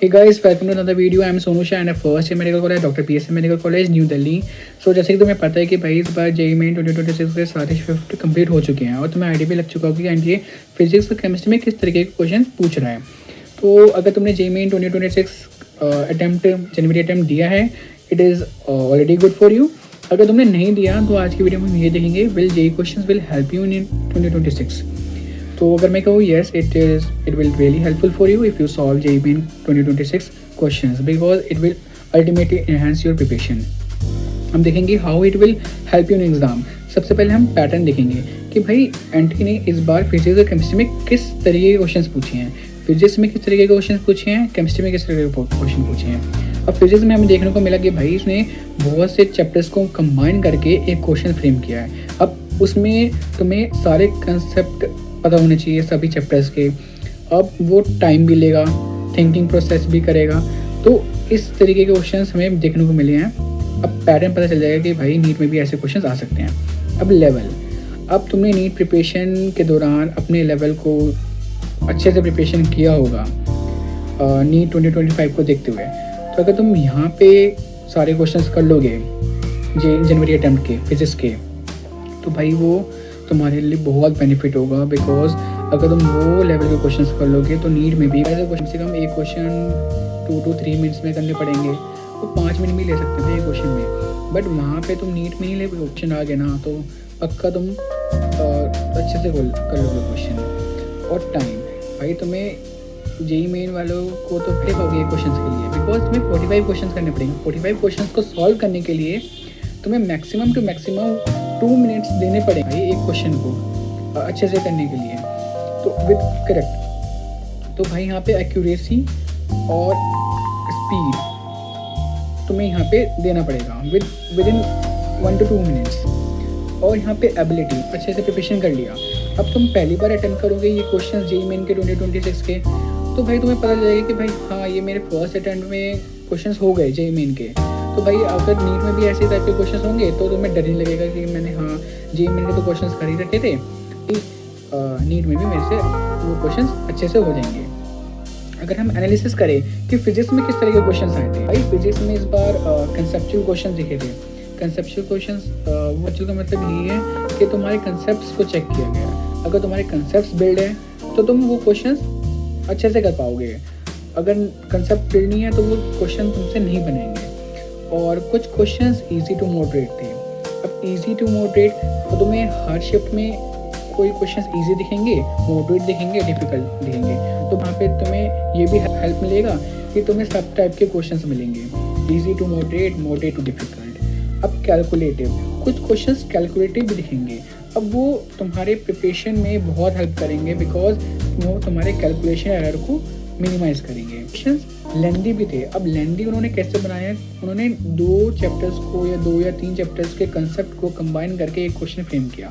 Hey guys, welcome to another video. I am Sonu Shah and a first year medical college, Dr. PSM Medical College, New Delhi. So जैसे कि तुम्हें पता है कि भाई इस बार जेई मेन 2026 के सारे शिफ्ट कंप्लीट हो चुके हैं और तुम्हें आइडिया भी लग चुका होगा कि एंड ये फिजिक्स और केमिस्ट्री में किस तरीके के क्वेश्चन पूछ रहा है। तो अगर तुमने जेई मेन 2026 अटैम्प्ट जनवरी अटैम्प्ट दिया है, it is already good for you. अगर तुमने नहीं दिया तो आज की वीडियो में हम ये देखेंगे will JEE question will help you in 2026। तो अगर मैं कहूँ yes it will really helpful for you if you solve JEE Main 2026 questions because it will ultimately enhance your preparation. हम देखेंगे how it will help you in exam. सबसे पहले हम pattern देखेंगे कि भाई एंटी ने इस बार फिजिक्स और केमिस्ट्री में किस तरीके के क्वेश्चन पूछे हैं। फिजिक्स में किस तरीके के क्वेश्चन पूछे हैं, केमिस्ट्री में किस तरीके के क्वेश्चन पूछे हैं। अब फिजिक्स में हमें देखने को मिला कि भाई इसने बहुत से चैप्टर्स को कंबाइन करके एक क्वेश्चन फ्रेम किया है। अब उसमें तुम्हें सारे कंसेप्ट पता होने चाहिए सभी चैप्टर्स के। अब वो टाइम भी लेगा, थिंकिंग प्रोसेस भी करेगा। तो इस तरीके के क्वेश्चंस हमें देखने को मिले हैं। अब पैटर्न पता चल जाएगा कि भाई नीट में भी ऐसे क्वेश्चंस आ सकते हैं। अब लेवल, अब तुमने नीट प्रिपरेशन के दौरान अपने लेवल को अच्छे से प्रिपरेशन किया होगा नीट 2025 को देखते हुए। तो अगर तुम यहाँ पे सारे क्वेश्चंस कर लोगे जनवरी अटैम्प्ट के फिजिक्स के, तो भाई वो तुम्हारे लिए बहुत बेनिफिट होगा। बिकॉज अगर तुम वो लेवल के क्वेश्चंस कर लोगे तो नीट में भी ऐसे क्वेश्चन से कम एक क्वेश्चन 2 to 3 मिनट्स में करने पड़ेंगे। वो 5 मिनट भी ले सकते थे एक क्वेश्चन में, बट वहाँ पे तुम नीट में ही क्वेश्चन आ गए ना तो पक्का तुम अच्छे से कर लोगे क्वेश्चन। और टाइम, भाई तुम्हें जेई मेन वालों को तो फिर पाओगे क्वेश्चन के लिए बिकॉज तुम्हें 45 क्वेश्चन करने पड़ेंगे। 45 क्वेश्चन को सॉल्व करने के लिए तुम्हें मैक्सिमम टू मैक्सिमम 2 मिनट्स देने पड़ेंगे एक क्वेश्चन को अच्छे से करने के लिए, तो विद करेक्ट। तो भाई यहाँ पे एक्यूरेसी और स्पीड तुम्हें यहाँ पे देना पड़ेगा विद इन 1 to 2 मिनट्स। और यहाँ पे एबिलिटी, अच्छे से प्रिपरेशन कर लिया। अब तुम पहली बार अटेम्प्ट करोगे ये क्वेश्चन जेई मेन के 2026 के, तो भाई तुम्हें पता चलेगा कि भाई हाँ ये मेरे फर्स्ट अटेम्प्ट में क्वेश्चन हो गए जेई मेन के। तो भाई अगर नीट में भी ऐसे टाइप के क्वेश्चन होंगे तो तुम्हें डर नहीं लगेगा कि मैंने हाँ जेई मेन के तो क्वेश्चन कर ही रखे थे, नीट में भी मेरे से वो क्वेश्चन अच्छे से हो जाएंगे। अगर हम एनालिसिस करें कि फिजिक्स में किस तरह के क्वेश्चन आए थे, भाई फिजिक्स में इस बार कंसेप्चुअल क्वेश्चन दिखे थे। कंसेप्चुअल क्वेश्चन वो का मतलब यही है कि तुम्हारे कंसेप्ट को चेक किया गया। अगर तुम्हारे कंसेप्ट बिल्ड है तो तुम वो क्वेश्चन अच्छे से कर पाओगे। अगर कंसेप्ट बिल्ड नहीं है तो वो क्वेश्चन तुमसे नहीं बनेंगे। और कुछ क्वेश्चंस इजी टू मॉडरेट थे। अब इजी टू मॉडरेट तो तुम्हें हर शिफ्ट में कोई क्वेश्चंस इजी दिखेंगे, मॉडरेट दिखेंगे, डिफिकल्ट दिखेंगे। तो वहाँ पे तुम्हें ये भी हेल्प मिलेगा कि तुम्हें सब टाइप के क्वेश्चंस मिलेंगे, easy to moderate, moderate to difficult. अब कैलकुलेटिव, कुछ क्वेश्चंस कैलकुलेटिव भी दिखेंगे। अब वो तुम्हारे प्रिपरेशन में बहुत हेल्प करेंगे बिकॉज वो तुम्हारे कैलकुलेशन एरर को मिनिमाइज करेंगे। क्वेश्चंस लेंदी भी थे। अब लेंदी उन्होंने कैसे बनाया, उन्होंने 2 चैप्टर्स को या 2 या 3 चैप्टर्स के कंसेप्ट को कंबाइन करके एक क्वेश्चन फ्रेम किया।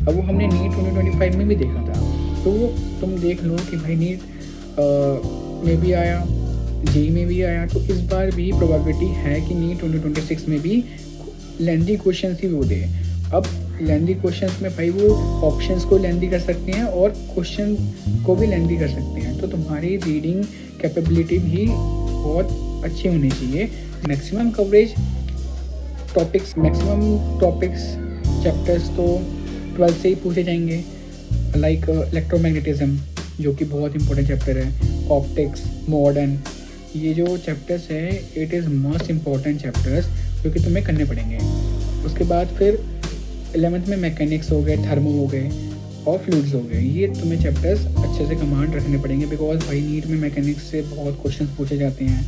अब वो हमने नीट 2025 में भी देखा था। तो तुम देख लो कि भाई नीट में भी आया, जेई में भी आया, तो इस बार भी प्रोबेबिलिटी है कि नीट 2026 में भी लेंदी क्वेश्चन ही वो दे। अब लेंदी क्वेश्चंस में भाई वो ऑप्शंस को लेंदी कर सकते हैं और क्वेश्चन को भी लेंदी कर सकते हैं। तो तुम्हारी रीडिंग कैपेबिलिटी भी बहुत अच्छी होनी चाहिए। मैक्सिमम कवरेज टॉपिक्स, चैप्टर्स तो 12 से ही पूछे जाएंगे। लाइक इलेक्ट्रोमैग्नेटिज्म जो कि बहुत इंपॉर्टेंट चैप्टर है, ऑप्टिक्स, मॉडर्न, ये जो चैप्टर्स है it is most important chapters जो कि तुम्हें करने पड़ेंगे। उसके बाद फिर 11th में मैकेनिक्स हो गए, थर्मो हो गए और फ्लूइड्स हो गए। ये तुम्हें चैप्टर्स अच्छे से कमांड रखने पड़ेंगे बिकॉज भाई नीट में मैकेनिक्स से बहुत क्वेश्चन पूछे जाते हैं।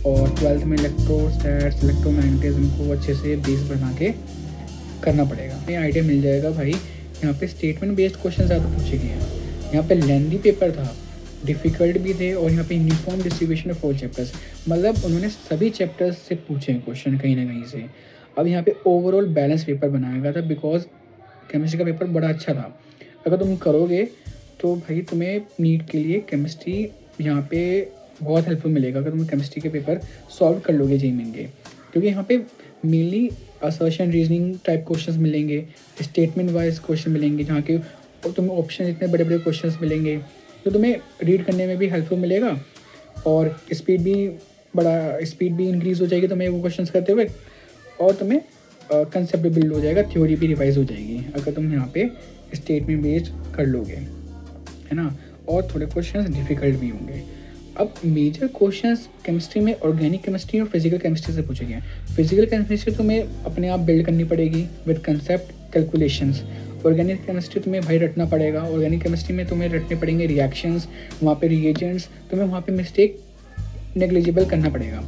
और 12th में इलेक्ट्रोस्टैट्स, इलेक्ट्रोमैग्नेटिज्म को अच्छे से बेस बना के करना पड़ेगा। ये आइडिया मिल जाएगा भाई। यहाँ पे स्टेटमेंट बेस्ड क्वेश्चन ज़्यादा पूछे गए हैं। यहाँ पे लेंदी पेपर था, डिफ़िकल्ट भी थे, और यहाँ पे यूनिफॉर्म डिस्ट्रीब्यूशन ऑफ 4 चैप्टर्स, मतलब उन्होंने सभी चैप्टर्स से पूछे हैं क्वेश्चन कहीं ना कहीं से। अब यहाँ पे ओवरऑल बैलेंस पेपर बनाया गया था बिकॉज केमिस्ट्री का पेपर बड़ा अच्छा था। अगर तुम करोगे तो भाई तुम्हें नीट के लिए केमिस्ट्री यहाँ पे बहुत हेल्पफुल मिलेगा अगर तुम केमिस्ट्री के पेपर सॉल्व कर लोगे जेई मेन के, क्योंकि यहाँ पे mainly assertion reasoning type questions मिलेंगे, स्टेटमेंट वाइज क्वेश्चन मिलेंगे, जहाँ के तुम्हें ऑप्शन इतने बड़े बड़े क्वेश्चंस मिलेंगे तो तुम्हें रीड करने में भी हेल्पफुल मिलेगा और स्पीड भी इंक्रीज़ हो जाएगी तुम्हें वो क्वेश्चंस करते हुए, और तुम्हें कंसेप्ट भी बिल्ड हो जाएगा, थ्योरी भी रिवाइज हो जाएगी अगर तुम यहाँ पे स्टेटमेंट बेस्ड कर लोगे, है ना। और थोड़े क्वेश्चंस डिफिकल्ट भी होंगे। अब मेजर क्वेश्चंस केमिस्ट्री में ऑर्गेनिक केमिस्ट्री और फिजिकल केमिस्ट्री से पूछे गए हैं। फिजिकल केमिस्ट्री तुम्हें अपने आप बिल्ड करनी पड़ेगी with concept calculations. Organic chemistry तुम्हें भाई रटना पड़ेगा। ऑर्गेनिक केमिस्ट्री में तुम्हें रटने पड़ेंगे रिएक्शंस, वहाँ पे रिएजेंट्स, तुम्हें वहाँ पे मिस्टेक नेग्लिजिबल करना पड़ेगा।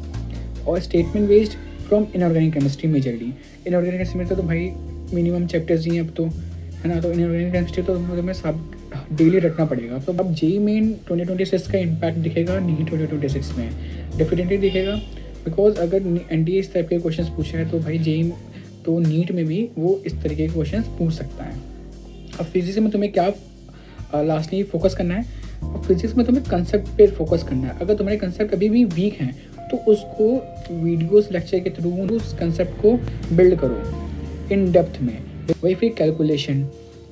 और statement based from inorganic chemistry majorly. Inorganic chemistry में तो भाई मिनिमम चैप्टर्स ही हैं अब तो, है ना। तो इनऑर्गेनिक केमिस्ट्री तो तुम्हें सब डेली रटना पड़ेगा। तो अब जेईई मेन 2026 का इम्पैक्ट दिखेगा नीट 2026 में, डेफिनेटली दिखेगा। बिकॉज अगर एनडीए इस टाइप के क्वेश्चंस पूछा है तो भाई जेईई तो नीट में भी वो इस तरीके के क्वेश्चंस पूछ सकता है। अब फिजिक्स में तुम्हें क्या लास्टली फोकस करना है, फिजिक्स में तुम्हें कंसेप्ट पे फोकस करना है। अगर तुम्हारे कंसेप्ट अभी भी वीक हैं तो उसको वीडियोस लेक्चर के थ्रू उस कंसेप्ट को बिल्ड करो इन डेप्थ में। वही फिर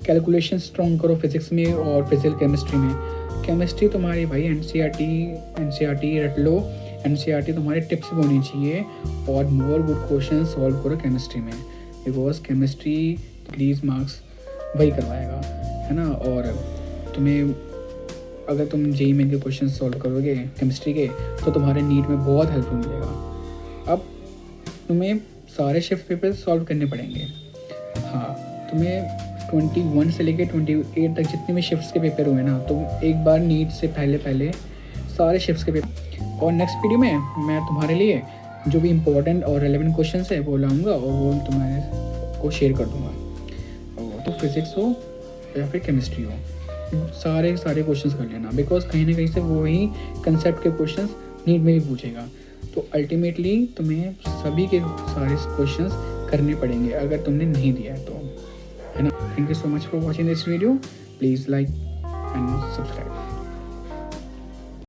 कैलकुलेशन स्ट्रॉन्ग करो फिजिक्स में और फिजिकल केमिस्ट्री में। केमिस्ट्री तुम्हारी भाई एनसीईआरटी रट लो, एनसीईआरटी तुम्हारे टिप्स भी होनी चाहिए, और मोर गुड क्वेश्चन सॉल्व करो केमिस्ट्री में, बिकॉज केमिस्ट्री डिक्रीज मार्क्स वही करवाएगा, है ना। और तुम्हें अगर तुम जेईई मेन के क्वेश्चन सॉल्व करोगे केमिस्ट्री के तो तुम्हारे नीट में बहुत हेल्पफुल मिलेगा। अब तुम्हें सारे शिफ्ट पेपर सॉल्व करने पड़ेंगे। हाँ, तुम्हें 21 से लेकर 28 तक जितने भी शिफ्ट्स के पेपर हुए ना, तो एक बार नीट से पहले सारे शिफ्ट्स के पेपर। और नेक्स्ट वीडियो में मैं तुम्हारे लिए जो भी इम्पोर्टेंट और रेलेवेंट क्वेश्चन है वो लाऊंगा और वो तुम्हारे को शेयर कर दूंगा। तो फिजिक्स हो या फिर केमिस्ट्री हो, सारे क्वेश्चंस कर लेना, बिकॉज कहीं ना कहीं से वो ही कंसेप्ट के क्वेश्चंस नीट में भी पूछेगा। तो अल्टीमेटली तुम्हें सभी के सारे क्वेश्चंस करने पड़ेंगे अगर तुमने नहीं दिया है तो, है ना। Thank you so much for watching this video. Please like and subscribe.